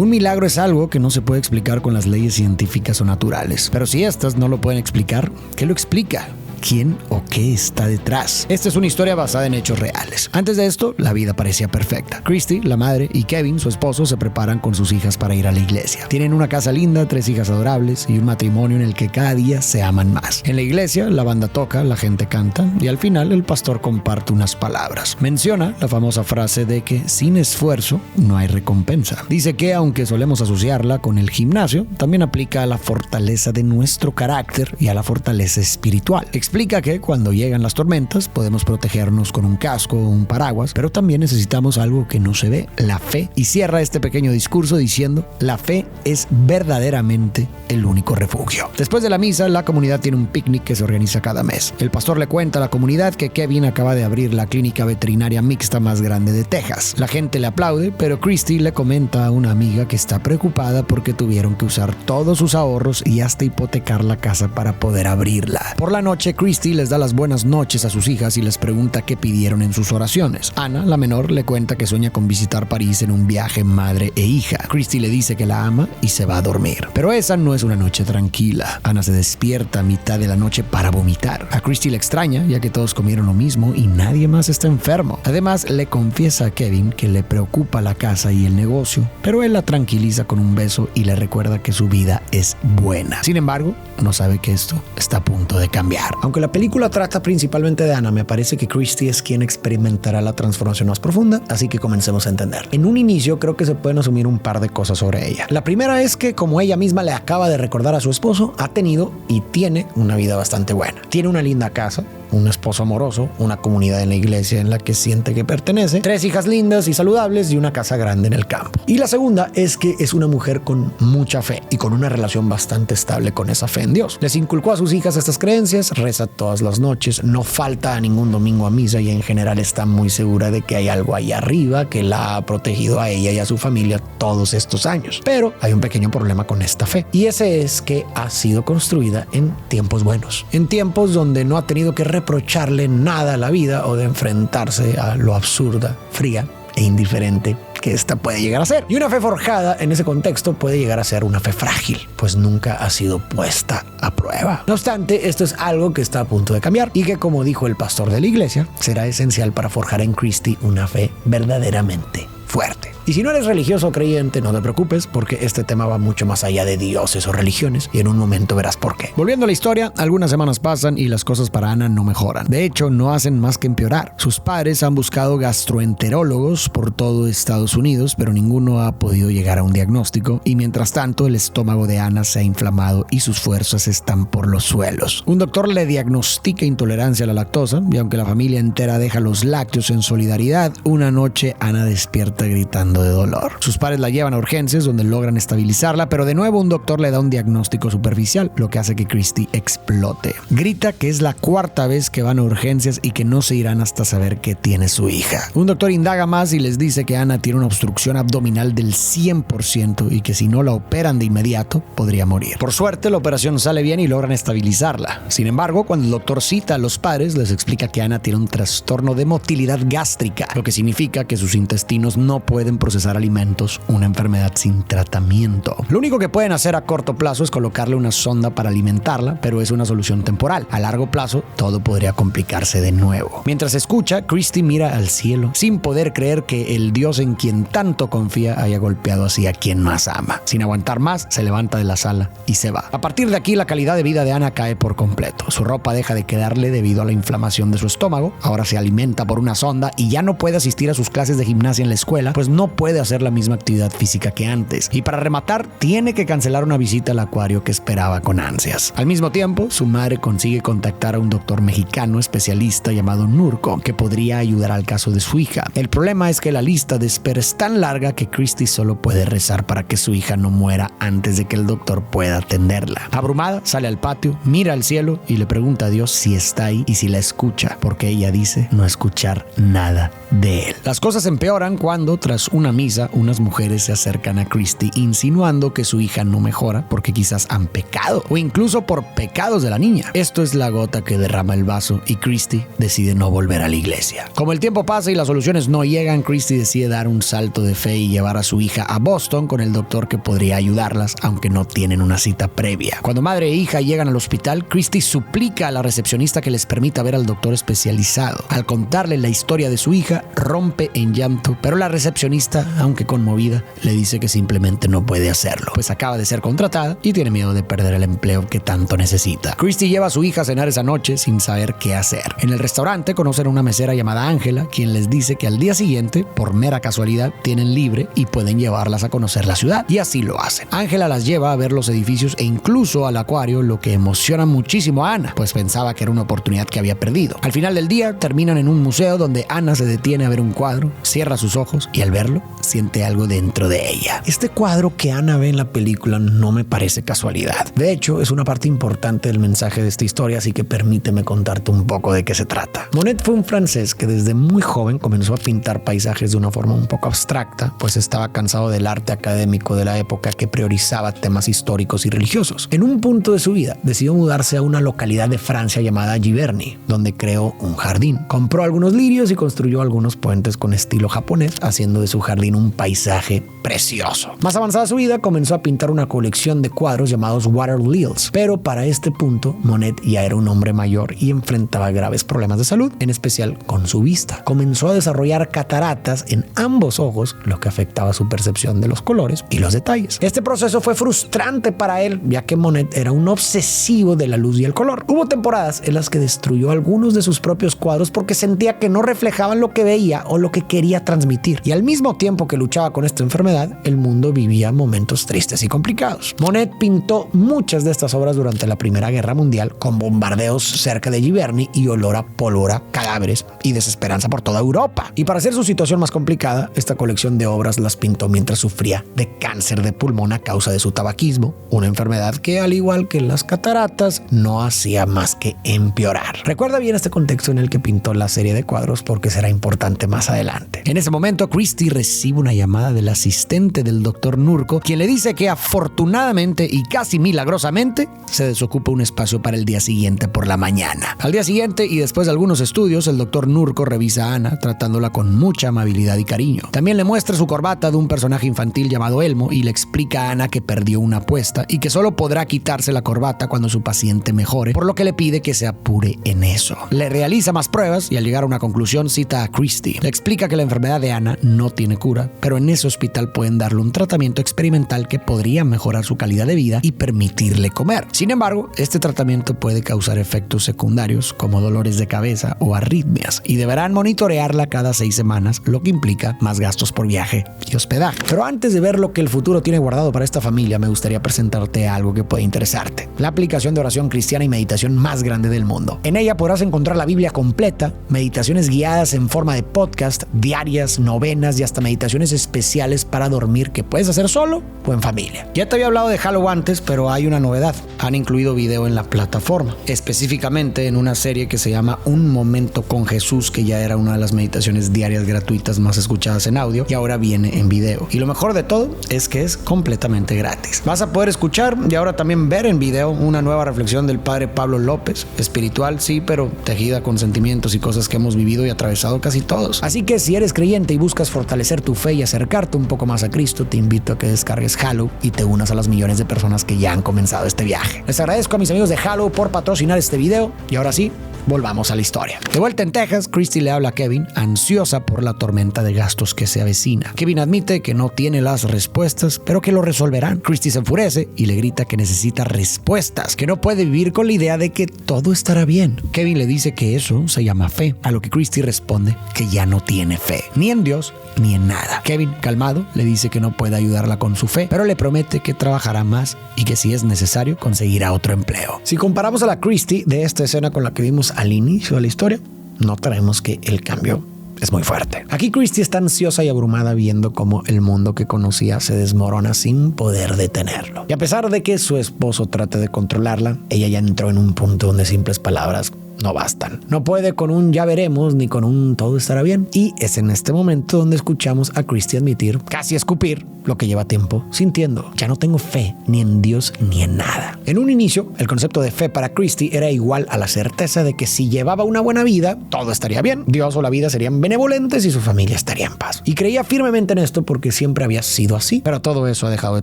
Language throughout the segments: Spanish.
Un milagro es algo que no se puede explicar con las leyes científicas o naturales. Pero si estas no lo pueden explicar, ¿qué lo explica? ¿Quién o qué está detrás? Esta es una historia basada en hechos reales. Antes de esto, la vida parecía perfecta. Christy, la madre, y Kevin, su esposo, se preparan con sus hijas para ir a la iglesia. Tienen una casa linda, 3 hijas adorables y un matrimonio en el que cada día se aman más. En la iglesia, la banda toca, la gente canta y al final el pastor comparte unas palabras. Menciona la famosa frase de que sin esfuerzo no hay recompensa. Dice que aunque solemos asociarla con el gimnasio, también aplica a la fortaleza de nuestro carácter y a la fortaleza espiritual. Explica que cuando llegan las tormentas podemos protegernos con un casco o un paraguas, pero también necesitamos algo que no se ve, la fe. Y cierra este pequeño discurso diciendo: la fe es verdaderamente el único refugio. Después de la misa, la comunidad tiene un picnic que se organiza cada mes. El pastor le cuenta a la comunidad que Kevin acaba de abrir la clínica veterinaria mixta más grande de Texas. La gente le aplaude, pero Christy le comenta a una amiga que está preocupada porque tuvieron que usar todos sus ahorros y hasta hipotecar la casa para poder abrirla. Por la noche, Christy les da las buenas noches a sus hijas y les pregunta qué pidieron en sus oraciones. Ana, la menor, le cuenta que sueña con visitar París en un viaje madre e hija. Christy le dice que la ama y se va a dormir. Pero esa no es una noche tranquila. Ana se despierta a mitad de la noche para vomitar. A Christy le extraña, ya que todos comieron lo mismo y nadie más está enfermo. Además, le confiesa a Kevin que le preocupa la casa y el negocio, pero él la tranquiliza con un beso y le recuerda que su vida es buena. Sin embargo, no sabe que esto está a punto de cambiar. Aunque la película trata principalmente de Ana, me parece que Christy es quien experimentará la transformación más profunda, así que comencemos a entender. En un inicio creo que se pueden asumir un par de cosas sobre ella. La primera es que, como ella misma le acaba de recordar a su esposo, ha tenido y tiene una vida bastante buena. Tiene una linda casa, un esposo amoroso, una comunidad en la iglesia en la que siente que pertenece, 3 hijas lindas y saludables y una casa grande en el campo. Y la segunda es que es una mujer con mucha fe y con una relación bastante estable con esa fe en Dios. Les inculcó a sus hijas estas creencias, reza todas las noches, no falta a ningún domingo a misa y en general está muy segura de que hay algo ahí arriba que la ha protegido a ella y a su familia todos estos años. Pero hay un pequeño problema con esta fe y ese es que ha sido construida en tiempos buenos, en tiempos donde no ha tenido que reprocharle nada a la vida o de enfrentarse a lo absurda, fría e indiferente que esta puede llegar a ser. Y una fe forjada en ese contexto puede llegar a ser una fe frágil, pues nunca ha sido puesta a prueba. No obstante, esto es algo que está a punto de cambiar y que, como dijo el pastor de la iglesia, será esencial para forjar en Christy una fe verdaderamente fuerte. Y si no eres religioso o creyente, no te preocupes, porque este tema va mucho más allá de dioses o religiones y en un momento verás por qué. Volviendo a la historia, algunas semanas pasan y las cosas para Ana no mejoran. De hecho, no hacen más que empeorar. Sus padres han buscado gastroenterólogos por todo Estados Unidos, pero ninguno ha podido llegar a un diagnóstico y mientras tanto el estómago de Ana se ha inflamado y sus fuerzas están por los suelos. Un doctor le diagnostica intolerancia a la lactosa y aunque la familia entera deja los lácteos en solidaridad, una noche Ana despierta gritando de dolor. Sus padres la llevan a urgencias donde logran estabilizarla, pero de nuevo un doctor le da un diagnóstico superficial, lo que hace que Christy explote. Grita que es la 4ª vez que van a urgencias y que no se irán hasta saber qué tiene su hija. Un doctor indaga más y les dice que Ana tiene una obstrucción abdominal del 100% y que si no la operan de inmediato podría morir. Por suerte la operación sale bien y logran estabilizarla. Sin embargo, cuando el doctor cita a los padres, les explica que Ana tiene un trastorno de motilidad gástrica, lo que significa que sus intestinos no pueden procesar alimentos, una enfermedad sin tratamiento. Lo único que pueden hacer a corto plazo es colocarle una sonda para alimentarla, pero es una solución temporal. A largo plazo, todo podría complicarse de nuevo. Mientras escucha, Christy mira al cielo, sin poder creer que el Dios en quien tanto confía haya golpeado así a quien más ama. Sin aguantar más, se levanta de la sala y se va. A partir de aquí, la calidad de vida de Ana cae por completo. Su ropa deja de quedarle debido a la inflamación de su estómago. Ahora se alimenta por una sonda y ya no puede asistir a sus clases de gimnasia en la escuela, pues no puede hacer la misma actividad física que antes. Y para rematar, tiene que cancelar una visita al acuario que esperaba con ansias. Al mismo tiempo, su madre consigue contactar a un doctor mexicano especialista llamado Nurko, que podría ayudar al caso de su hija. El problema es que la lista de espera es tan larga que Christy solo puede rezar para que su hija no muera antes de que el doctor pueda atenderla. Abrumada, sale al patio, mira al cielo y le pregunta a Dios si está ahí y si la escucha, porque ella dice no escuchar nada de él. Las cosas empeoran cuando, tras una misa, unas mujeres se acercan a Christy insinuando que su hija no mejora porque quizás han pecado o incluso por pecados de la niña. Esto es la gota que derrama el vaso y Christy decide no volver a la iglesia. Como el tiempo pasa y las soluciones no llegan, Christy decide dar un salto de fe y llevar a su hija a Boston con el doctor que podría ayudarlas, aunque no tienen una cita previa. Cuando madre e hija llegan al hospital, Christy suplica a la recepcionista que les permita ver al doctor especializado. Al contarle la historia de su hija, rompe en llanto, pero la recepcionista, aunque conmovida, le dice que simplemente no puede hacerlo, pues acaba de ser contratada y tiene miedo de perder el empleo que tanto necesita. Christy lleva a su hija a cenar esa noche sin saber qué hacer. En el restaurante conocen a una mesera llamada Ángela, quien les dice que al día siguiente, por mera casualidad, tienen libre y pueden llevarlas a conocer la ciudad, y así lo hacen. Ángela las lleva a ver los edificios e incluso al acuario, lo que emociona muchísimo a Ana, pues pensaba que era una oportunidad que había perdido. Al final del día, terminan en un museo donde Ana se detiene a ver un cuadro, cierra sus ojos y al verlo, siente algo dentro de ella. Este cuadro que Ana ve en la película no me parece casualidad. De hecho, es una parte importante del mensaje de esta historia, así que permíteme contarte un poco de qué se trata. Monet fue un francés que desde muy joven comenzó a pintar paisajes de una forma un poco abstracta, pues estaba cansado del arte académico de la época que priorizaba temas históricos y religiosos. En un punto de su vida, decidió mudarse a una localidad de Francia llamada Giverny, donde creó un jardín. Compró algunos lirios y construyó algunos puentes con estilo japonés, haciendo de su jardín un paisaje precioso. Más avanzada su vida, comenzó a pintar una colección de cuadros llamados Water Lilies, pero para este punto, Monet ya era un hombre mayor y enfrentaba graves problemas de salud, en especial con su vista. Comenzó a desarrollar cataratas en ambos ojos, lo que afectaba su percepción de los colores y los detalles. Este proceso fue frustrante para él, ya que Monet era un obsesivo de la luz y el color. Hubo temporadas en las que destruyó algunos de sus propios cuadros porque sentía que no reflejaban lo que veía o lo que quería transmitir. Y al mismo tiempo que luchaba con esta enfermedad, el mundo vivía momentos tristes y complicados. Monet pintó muchas de estas obras durante la Primera Guerra Mundial, con bombardeos cerca de Giverny y olor a pólvora, cadáveres y desesperanza por toda Europa. Y para hacer su situación más complicada, esta colección de obras las pintó mientras sufría de cáncer de pulmón a causa de su tabaquismo, una enfermedad que, al igual que las cataratas, no hacía más que empeorar. Recuerda bien este contexto en el que pintó la serie de cuadros porque será importante más adelante. En ese momento, Christy recibe una llamada del asistente del doctor Nurko, quien le dice que afortunadamente y casi milagrosamente se desocupa un espacio para el día siguiente por la mañana. Al día siguiente y después de algunos estudios, el doctor Nurko revisa a Ana, tratándola con mucha amabilidad y cariño. También le muestra su corbata de un personaje infantil llamado Elmo y le explica a Ana que perdió una apuesta y que solo podrá quitarse la corbata cuando su paciente mejore, por lo que le pide que se apure en eso. Le realiza más pruebas y al llegar a una conclusión cita a Christy. Le explica que la enfermedad de Ana no tiene cura, pero en ese hospital pueden darle un tratamiento experimental que podría mejorar su calidad de vida y permitirle comer. Sin embargo, este tratamiento puede causar efectos secundarios como dolores de cabeza o arritmias y deberán monitorearla cada 6 semanas, lo que implica más gastos por viaje y hospedaje. Pero antes de ver lo que el futuro tiene guardado para esta familia, me gustaría presentarte algo que puede interesarte: la aplicación de oración cristiana y meditación más grande del mundo. En ella podrás encontrar la Biblia completa, meditaciones guiadas en forma de podcast, diarias, novenas y hasta meditaciones especiales para dormir que puedes hacer solo o en familia. Ya te había hablado de Halo antes, pero hay una novedad. Han incluido video en la plataforma, específicamente en una serie que se llama Un Momento con Jesús, que ya era una de las meditaciones diarias gratuitas más escuchadas en audio y ahora viene en video. Y lo mejor de todo es que es completamente gratis. Vas a poder escuchar y ahora también ver en video una nueva reflexión del padre Pablo López, espiritual sí, pero tejida con sentimientos y cosas que hemos vivido y atravesado casi todos. Así que si eres creyente y buscas fortalecer tu fe y acercarte un poco más a Cristo, te invito a que descargues Halo y te unas a las millones de personas que ya han comenzado este viaje. Les agradezco a mis amigos de Halo por patrocinar este video y ahora sí, volvamos a la historia. De vuelta en Texas, Christy le habla a Kevin, ansiosa por la tormenta de gastos que se avecina. Kevin admite que no tiene las respuestas, pero que lo resolverán. Christy se enfurece y le grita que necesita respuestas, que no puede vivir con la idea de que todo estará bien. Kevin le dice que eso se llama fe, a lo que Christy responde que ya no tiene fe, ni en Dios ni en nada. Kevin, calmado, le dice que no puede ayudarla con su fe, pero le promete que trabajará más y que si es necesario conseguirá otro empleo. Si comparamos a la Christy de esta escena con la que vimos al inicio de la historia, notaremos que el cambio es muy fuerte. Aquí Christy está ansiosa y abrumada viendo cómo el mundo que conocía se desmorona sin poder detenerlo. Y a pesar de que su esposo trate de controlarla, ella ya entró en un punto donde simples palabras no bastan. No puede con un ya veremos ni con un todo estará bien. Y es en este momento donde escuchamos a Christy admitir, casi escupir, lo que lleva tiempo sintiendo. Ya no tengo fe ni en Dios ni en nada. En un inicio, el concepto de fe para Christy era igual a la certeza de que si llevaba una buena vida, todo estaría bien. Dios o la vida serían benevolentes y su familia estaría en paz. Y creía firmemente en esto porque siempre había sido así. Pero todo eso ha dejado de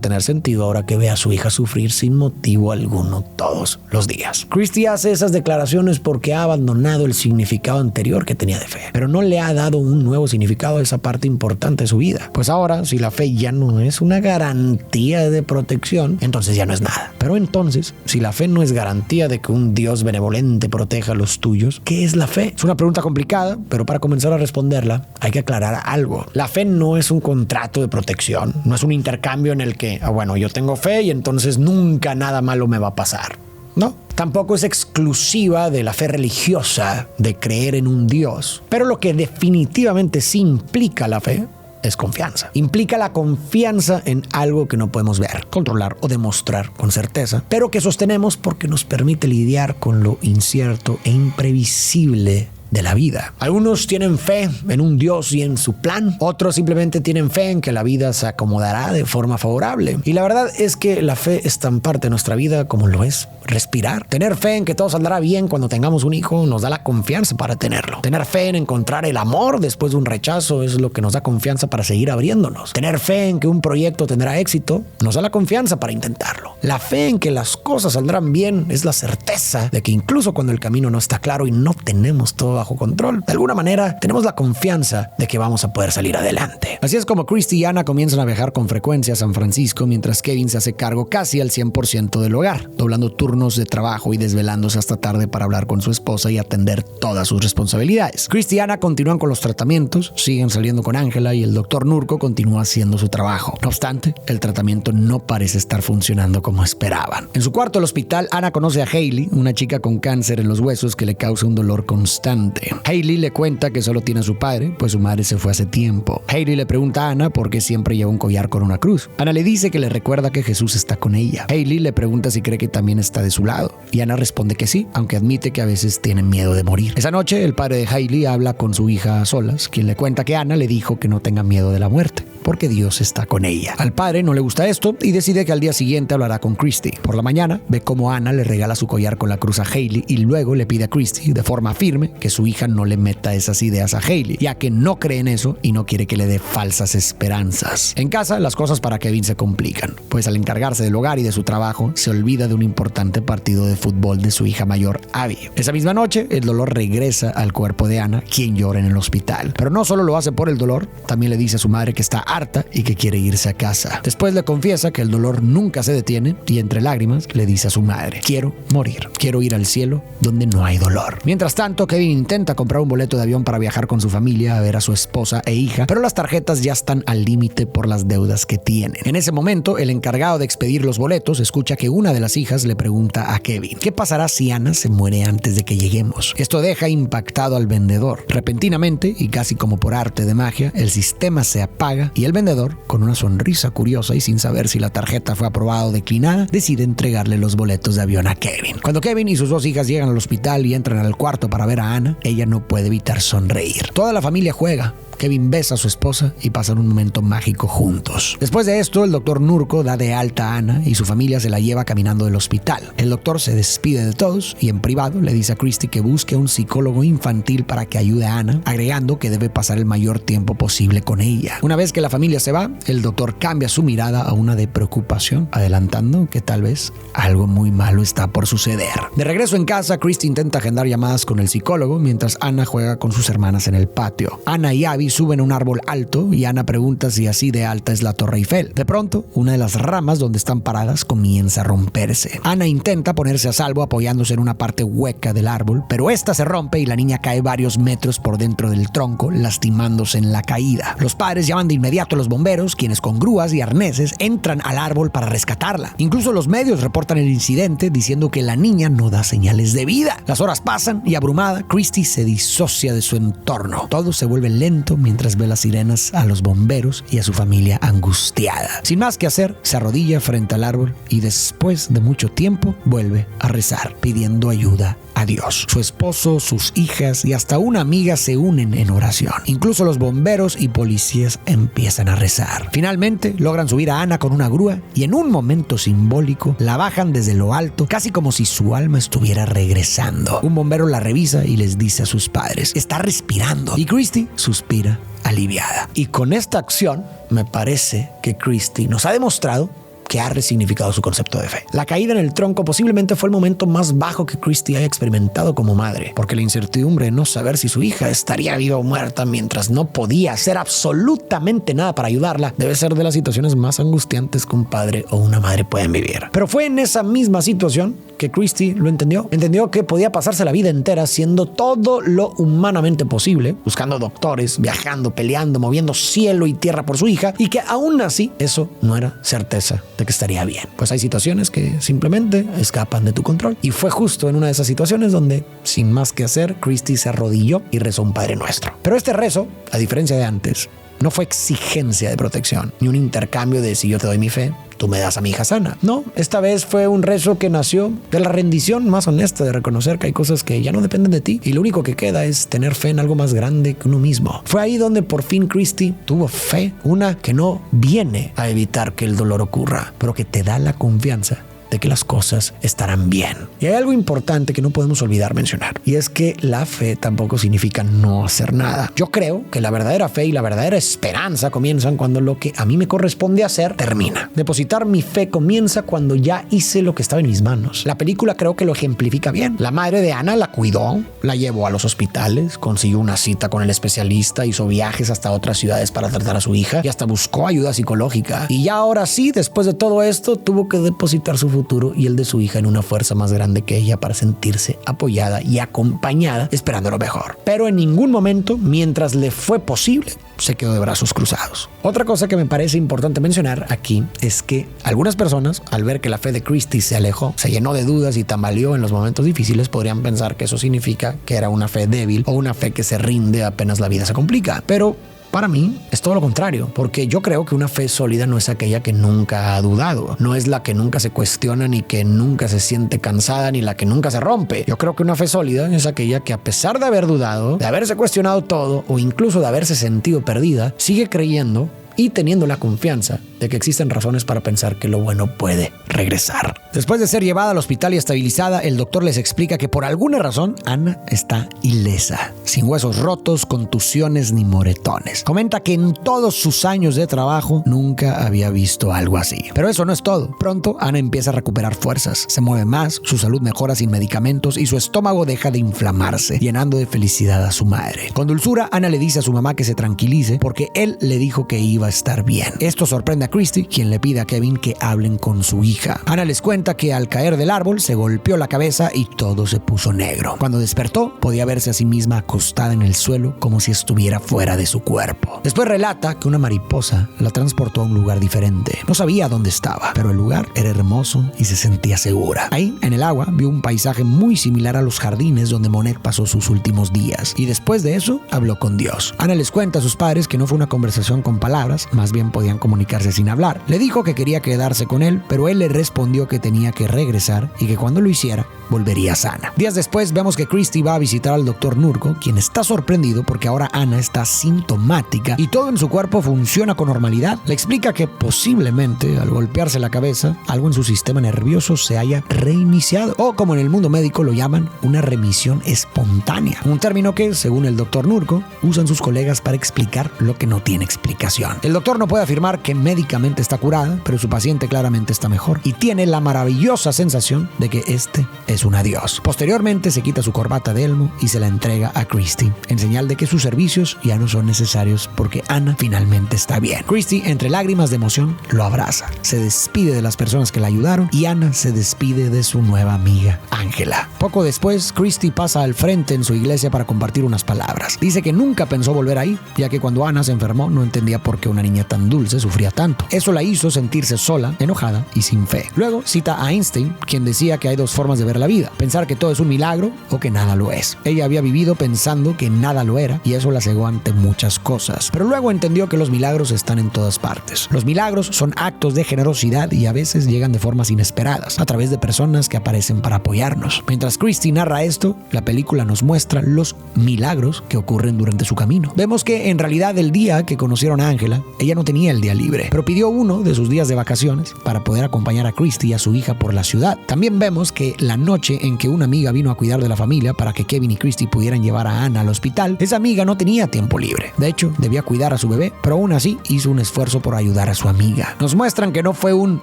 tener sentido ahora que ve a su hija sufrir sin motivo alguno todos los días. Christy hace esas declaraciones porque ha abandonado el significado anterior que tenía de fe, pero no le ha dado un nuevo significado a esa parte importante de su vida. Pues ahora, si la fe ya no es una garantía de protección, entonces ya no es nada. Pero entonces, si la fe no es garantía de que un Dios benevolente proteja a los tuyos, ¿qué es la fe? Es una pregunta complicada, pero para comenzar a responderla hay que aclarar algo. La fe no es un contrato de protección, no es un intercambio en el que, bueno, yo tengo fe y entonces nunca nada malo me va a pasar. No, tampoco es exclusiva de la fe religiosa de creer en un Dios. Pero lo que definitivamente sí implica la fe es confianza. Implica la confianza en algo que no podemos ver, controlar o demostrar con certeza, pero que sostenemos porque nos permite lidiar con lo incierto e imprevisible de la vida. Algunos tienen fe en un Dios y en su plan. Otros simplemente tienen fe en que la vida se acomodará de forma favorable. Y la verdad es que la fe es tan parte de nuestra vida como lo es respirar. Tener fe en que todo saldrá bien cuando tengamos un hijo nos da la confianza para tenerlo. Tener fe en encontrar el amor después de un rechazo es lo que nos da confianza para seguir abriéndonos. Tener fe en que un proyecto tendrá éxito nos da la confianza para intentarlo. La fe en que las cosas saldrán bien es la certeza de que incluso cuando el camino no está claro y no tenemos todo bajo control, de alguna manera tenemos la confianza de que vamos a poder salir adelante. Así es como Christy y Ana comienzan a viajar con frecuencia a San Francisco, mientras Kevin se hace cargo casi al 100% del hogar, doblando turnos de trabajo y desvelándose hasta tarde para hablar con su esposa y atender todas sus responsabilidades. Christy y Ana continúan con los tratamientos, siguen saliendo con Ángela y el doctor Nurko continúa haciendo su trabajo. No obstante, el tratamiento no parece estar funcionando como esperaban. En su cuarto del hospital, Ana conoce a Hailey, una chica con cáncer en los huesos que le causa un dolor constante. Hailey le cuenta que solo tiene a su padre, pues su madre se fue hace tiempo. Hailey le pregunta a Ana por qué siempre lleva un collar con una cruz. Ana le dice que le recuerda que Jesús está con ella. Hailey le pregunta si cree que también está de su lado, y Ana responde que sí, aunque admite que a veces tiene miedo de morir. Esa noche, el padre de Hailey habla con su hija a solas, quien le cuenta que Ana le dijo que no tenga miedo de la muerte, porque Dios está con ella. Al padre no le gusta esto y decide que al día siguiente hablará con Christy. Por la mañana, ve cómo Ana le regala su collar con la cruz a Hailey y luego le pide a Christy, de forma firme, que su hija no le meta esas ideas a Hailey, ya que no cree en eso y no quiere que le dé falsas esperanzas. En casa, las cosas para Kevin se complican, pues al encargarse del hogar y de su trabajo, se olvida de un importante partido de fútbol de su hija mayor, Abby. Esa misma noche, el dolor regresa al cuerpo de Ana, quien llora en el hospital. Pero no solo lo hace por el dolor, también le dice a su madre que está harta y que quiere irse a casa. Después le confiesa que el dolor nunca se detiene y entre lágrimas le dice a su madre: quiero morir, quiero ir al cielo donde no hay dolor. Mientras tanto, Kevin intenta comprar un boleto de avión para viajar con su familia a ver a su esposa e hija, pero las tarjetas ya están al límite por las deudas que tienen. En ese momento, el encargado de expedir los boletos escucha que una de las hijas le pregunta a Kevin: ¿qué pasará si Ana se muere antes de que lleguemos? Esto deja impactado al vendedor. Repentinamente, y casi como por arte de magia, el sistema se apaga y el vendedor, con una sonrisa curiosa y sin saber si la tarjeta fue aprobada o declinada, decide entregarle los boletos de avión a Kevin. Cuando Kevin y sus dos hijas llegan al hospital y entran al cuarto para ver a Ana, ella no puede evitar sonreír. Toda la familia juega. Kevin besa a su esposa y pasan un momento mágico juntos. Después de esto, el doctor Nurko da de alta a Ana y su familia se la lleva caminando del hospital. El doctor se despide de todos y en privado le dice a Christy que busque a un psicólogo infantil para que ayude a Ana, agregando que debe pasar el mayor tiempo posible con ella. Una vez que la familia se va, el doctor cambia su mirada a una de preocupación, adelantando que tal vez algo muy malo está por suceder. De regreso en casa, Christy intenta agendar llamadas con el psicólogo mientras Ana juega con sus hermanas en el patio. Ana y Abby suben a un árbol alto y Ana pregunta si así de alta es la Torre Eiffel. De pronto, una de las ramas donde están paradas comienza a romperse. Ana intenta ponerse a salvo apoyándose en una parte hueca del árbol, pero esta se rompe y la niña cae varios metros por dentro del tronco, lastimándose en la caída. Los padres llaman de inmediato a los bomberos, quienes con grúas y arneses entran al árbol para rescatarla. Incluso los medios reportan el incidente diciendo que la niña no da señales de vida. Las horas pasan y abrumada, Christy se disocia de su entorno. Todo se vuelve lento mientras ve las sirenas, a los bomberos y a su familia angustiada. Sin más que hacer, se arrodilla frente al árbol y después de mucho tiempo vuelve a rezar, pidiendo ayuda a Dios. Su esposo, sus hijas y hasta una amiga se unen en oración. Incluso los bomberos y policías empiezan a rezar. Finalmente logran subir a Ana con una grúa y en un momento simbólico la bajan desde lo alto, casi como si su alma estuviera regresando. Un bombero la revisa y les dice a sus padres: está respirando. Y Christy suspira aliviada. Y con esta acción me parece que Christy nos ha demostrado que ha resignificado su concepto de fe. La caída en el tronco posiblemente fue el momento más bajo que Christy haya experimentado como madre, porque la incertidumbre de no saber si su hija estaría viva o muerta mientras no podía hacer absolutamente nada para ayudarla debe ser de las situaciones más angustiantes que un padre o una madre pueden vivir. Pero fue en esa misma situación que Christy lo entendió. Entendió que podía pasarse la vida entera haciendo todo lo humanamente posible, buscando doctores, viajando, peleando, moviendo cielo y tierra por su hija, y que aún así eso no era certeza de que estaría bien. Pues hay situaciones que simplemente escapan de tu control. Y fue justo en una de esas situaciones donde, sin más que hacer, Christy se arrodilló y rezó un Padre Nuestro. Pero este rezo, a diferencia de antes, no fue exigencia de protección, ni un intercambio de si yo te doy mi fe, tú me das a mi hija sana. No, esta vez fue un rezo que nació de la rendición más honesta de reconocer que hay cosas que ya no dependen de ti y lo único que queda es tener fe en algo más grande que uno mismo. Fue ahí donde por fin Christy tuvo fe, una que no viene a evitar que el dolor ocurra, pero que te da la confianza de que las cosas estarán bien. Y hay algo importante que no podemos olvidar mencionar, y es que la fe tampoco significa no hacer nada. Yo creo que la verdadera fe y la verdadera esperanza comienzan cuando lo que a mí me corresponde hacer termina. Depositar mi fe comienza cuando ya hice lo que estaba en mis manos. La película creo que lo ejemplifica bien. La madre de Ana la cuidó, la llevó a los hospitales, consiguió una cita con el especialista, hizo viajes hasta otras ciudades para tratar a su hija y hasta buscó ayuda psicológica. Y ya ahora sí, después de todo esto, tuvo que depositar su futuro y el de su hija en una fuerza más grande que ella para sentirse apoyada y acompañada, esperando lo mejor. Pero en ningún momento, mientras le fue posible, se quedó de brazos cruzados. Otra cosa que me parece importante mencionar aquí es que algunas personas, al ver que la fe de Christy se alejó, se llenó de dudas y tambaleó en los momentos difíciles, podrían pensar que eso significa que era una fe débil o una fe que se rinde apenas la vida se complica. Pero para mí es todo lo contrario, porque yo creo que una fe sólida no es aquella que nunca ha dudado, no es la que nunca se cuestiona, ni que nunca se siente cansada, ni la que nunca se rompe. Yo creo que una fe sólida es aquella que, a pesar de haber dudado, de haberse cuestionado todo o incluso de haberse sentido perdida, sigue creyendo y teniendo la confianza de que existen razones para pensar que lo bueno puede regresar. Después de ser llevada al hospital y estabilizada, el doctor les explica que por alguna razón Ana está ilesa, sin huesos rotos, contusiones ni moretones. Comenta que en todos sus años de trabajo nunca había visto algo así. Pero eso no es todo. Pronto Ana empieza a recuperar fuerzas, se mueve más, su salud mejora sin medicamentos y su estómago deja de inflamarse, llenando de felicidad a su madre. Con dulzura, Ana le dice a su mamá que se tranquilice porque él le dijo que iba a estar bien. Esto sorprende a Christy, quien le pide a Kevin que hablen con su hija. Ana les cuenta que al caer del árbol se golpeó la cabeza y todo se puso negro. Cuando despertó, podía verse a sí misma acostada en el suelo como si estuviera fuera de su cuerpo. Después relata que una mariposa la transportó a un lugar diferente. No sabía dónde estaba, pero el lugar era hermoso y se sentía segura. Ahí, en el agua, vio un paisaje muy similar a los jardines donde Monet pasó sus últimos días. Y después de eso, habló con Dios. Ana les cuenta a sus padres que no fue una conversación con palabras, más bien podían comunicarse sin hablar. Le dijo que quería quedarse con él, pero él le respondió que tenía que regresar y que cuando lo hiciera, volvería sana. Días después, vemos que Christy va a visitar al doctor Nurko, quien está sorprendido porque ahora Ana está sintomática y todo en su cuerpo funciona con normalidad. Le explica que posiblemente, al golpearse la cabeza, algo en su sistema nervioso se haya reiniciado, o como en el mundo médico lo llaman, una remisión espontánea. Un término que, según el doctor Nurko, usan sus colegas para explicar lo que no tiene explicación. El doctor no puede afirmar que médicamente está curada, pero su paciente claramente está mejor y tiene la maravillosa sensación de que este es un adiós. Posteriormente se quita su corbata de elmo y se la entrega a Christy, en señal de que sus servicios ya no son necesarios porque Ana finalmente está bien. Christy, entre lágrimas de emoción, lo abraza, se despide de las personas que la ayudaron y Ana se despide de su nueva amiga, Ángela. Poco después, Christy pasa al frente en su iglesia para compartir unas palabras. Dice que nunca pensó volver ahí, ya que cuando Ana se enfermó no entendía por qué que una niña tan dulce sufría tanto. Eso la hizo sentirse sola, enojada y sin fe. Luego cita a Einstein, quien decía que hay dos formas de ver la vida: pensar que todo es un milagro o que nada lo es. Ella había vivido pensando que nada lo era y eso la cegó ante muchas cosas. Pero luego entendió que los milagros están en todas partes. Los milagros son actos de generosidad y a veces llegan de formas inesperadas, a través de personas que aparecen para apoyarnos. Mientras Christy narra esto, la película nos muestra los milagros que ocurren durante su camino. Vemos que en realidad el día que conocieron a Angela, ella no tenía el día libre, pero pidió uno de sus días de vacaciones para poder acompañar a Christy y a su hija por la ciudad. También vemos que la noche en que una amiga vino a cuidar de la familia para que Kevin y Christy pudieran llevar a Anna al hospital, esa amiga no tenía tiempo libre. De hecho, debía cuidar a su bebé, pero aún así hizo un esfuerzo por ayudar a su amiga. Nos muestran que no fue un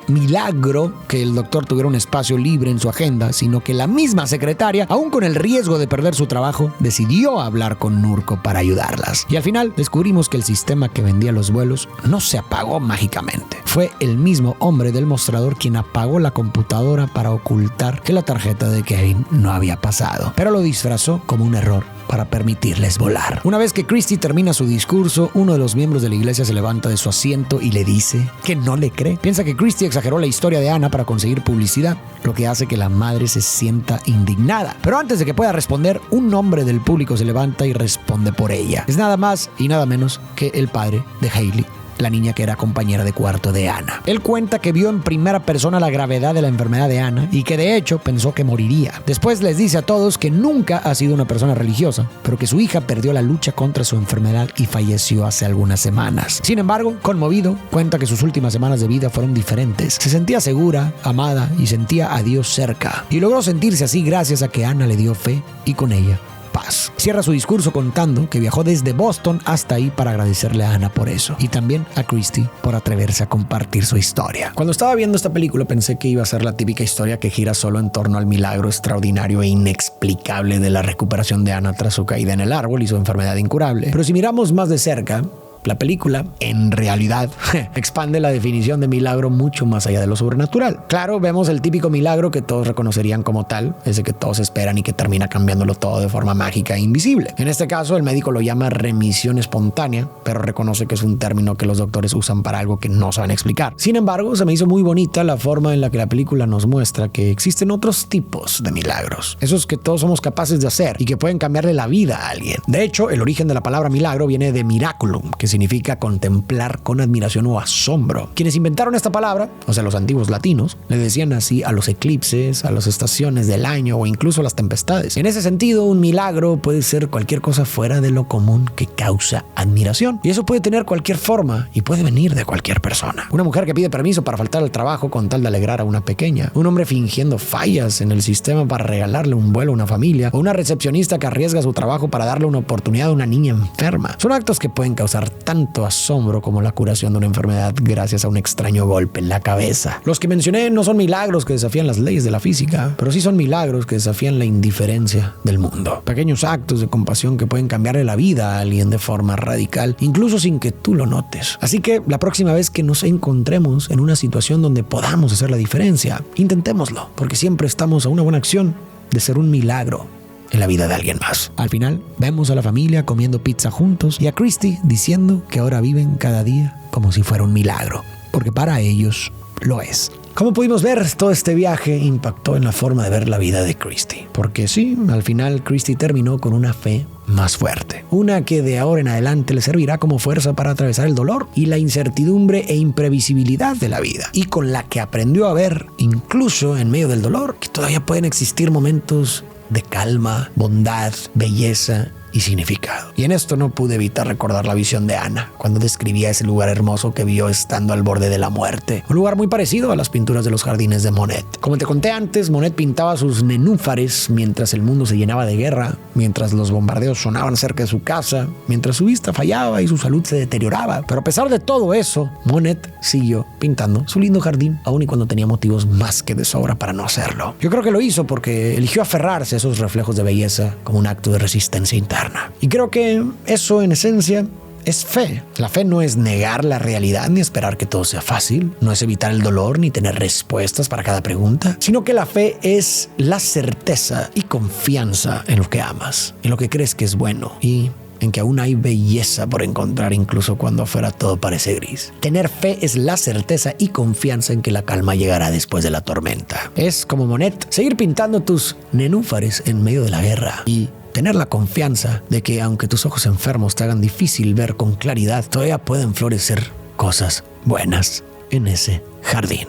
milagro que el doctor tuviera un espacio libre en su agenda, sino que la misma secretaria, aún con el riesgo de perder su trabajo, decidió hablar con Nurko para ayudarlas. Y al final descubrimos que el sistema que vendía los vuelos no se apagó mágicamente. Fue el mismo hombre del mostrador quien apagó la computadora para ocultar que la tarjeta de Kevin no había pasado, pero lo disfrazó como un error para permitirles volar. Una vez que Christy termina su discurso, uno de los miembros de la iglesia se levanta de su asiento y le dice que no le cree. Piensa que Christy exageró la historia de Anna para conseguir publicidad, lo que hace que la madre se sienta indignada. Pero antes de que pueda responder, un hombre del público se levanta y responde por ella. Es nada más y nada menos que el padre de Hailey, la niña que era compañera de cuarto de Anna. Él cuenta que vio en primera persona la gravedad de la enfermedad de Anna y que de hecho pensó que moriría. Después les dice a todos que nunca ha sido una persona religiosa, pero que su hija perdió la lucha contra su enfermedad y falleció hace algunas semanas. Sin embargo, conmovido, cuenta que sus últimas semanas de vida fueron diferentes. Se sentía segura, amada y sentía a Dios cerca. Y logró sentirse así gracias a que Anna le dio fe y con ella paz. Cierra su discurso contando que viajó desde Boston hasta ahí para agradecerle a Anna por eso y también a Christy por atreverse a compartir su historia. Cuando estaba viendo esta película pensé que iba a ser la típica historia que gira solo en torno al milagro extraordinario e inexplicable de la recuperación de Anna tras su caída en el árbol y su enfermedad incurable. Pero si miramos más de cerca, la película, en realidad, expande la definición de milagro mucho más allá de lo sobrenatural. Claro, vemos el típico milagro que todos reconocerían como tal, ese que todos esperan y que termina cambiándolo todo de forma mágica e invisible. En este caso, el médico lo llama remisión espontánea, pero reconoce que es un término que los doctores usan para algo que no saben explicar. Sin embargo, se me hizo muy bonita la forma en la que la película nos muestra que existen otros tipos de milagros, esos que todos somos capaces de hacer y que pueden cambiarle la vida a alguien. De hecho, el origen de la palabra milagro viene de miraculum, que significa contemplar con admiración o asombro. Quienes inventaron esta palabra, o sea, los antiguos latinos, le decían así a los eclipses, a las estaciones del año o incluso a las tempestades. En ese sentido, un milagro puede ser cualquier cosa fuera de lo común que causa admiración. Y eso puede tener cualquier forma y puede venir de cualquier persona. Una mujer que pide permiso para faltar al trabajo con tal de alegrar a una pequeña. Un hombre fingiendo fallas en el sistema para regalarle un vuelo a una familia. O una recepcionista que arriesga su trabajo para darle una oportunidad a una niña enferma. Son actos que pueden causar tanto asombro como la curación de una enfermedad gracias a un extraño golpe en la cabeza. Los que mencioné no son milagros que desafían las leyes de la física, pero sí son milagros que desafían la indiferencia del mundo. Pequeños actos de compasión que pueden cambiarle la vida a alguien de forma radical, incluso sin que tú lo notes. Así que la próxima vez que nos encontremos en una situación donde podamos hacer la diferencia, intentémoslo, porque siempre estamos a una buena acción de ser un milagro en la vida de alguien más. Al final, vemos a la familia comiendo pizza juntos y a Christy diciendo que ahora viven cada día como si fuera un milagro, porque para ellos lo es. Como pudimos ver, todo este viaje impactó en la forma de ver la vida de Christy. Porque sí, al final Christy terminó con una fe más fuerte. Una que de ahora en adelante le servirá como fuerza para atravesar el dolor y la incertidumbre e imprevisibilidad de la vida. Y con la que aprendió a ver, incluso en medio del dolor, que todavía pueden existir momentos de calma, bondad, belleza y significado. Y en esto no pude evitar recordar la visión de Anna cuando describía ese lugar hermoso que vio estando al borde de la muerte. Un lugar muy parecido a las pinturas de los jardines de Monet. Como te conté antes, Monet pintaba sus nenúfares mientras el mundo se llenaba de guerra, mientras los bombardeos sonaban cerca de su casa, mientras su vista fallaba y su salud se deterioraba. Pero a pesar de todo eso, Monet siguió pintando su lindo jardín, aun y cuando tenía motivos más que de sobra para no hacerlo. Yo creo que lo hizo porque eligió aferrarse a esos reflejos de belleza como un acto de resistencia interna. Y creo que eso, en esencia, es fe. La fe no es negar la realidad ni esperar que todo sea fácil, no es evitar el dolor ni tener respuestas para cada pregunta, sino que la fe es la certeza y confianza en lo que amas, en lo que crees que es bueno y en que aún hay belleza por encontrar incluso cuando afuera todo parece gris. Tener fe es la certeza y confianza en que la calma llegará después de la tormenta. Es como Monet, seguir pintando tus nenúfares en medio de la guerra y tener la confianza de que aunque tus ojos enfermos te hagan difícil ver con claridad, todavía pueden florecer cosas buenas en ese jardín.